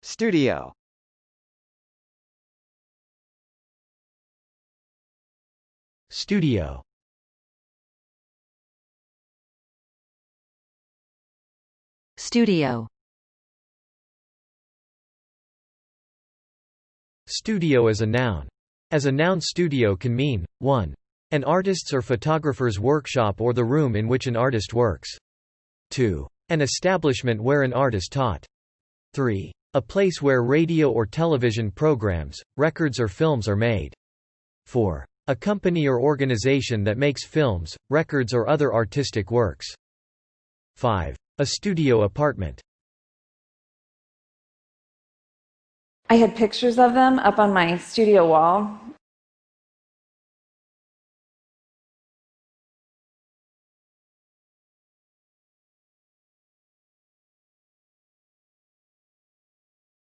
Studio. Studio. Studio. Studio is a noun. As a noun, studio can mean 1. An artist's or photographer's workshop or the room in which an artist works. 2. An establishment where an artist taught. 3. A place where radio or television programs, records or films are made. 4. A company or organization that makes films, records or other artistic works. 5. A studio apartment. I had pictures of them up on my studio wall.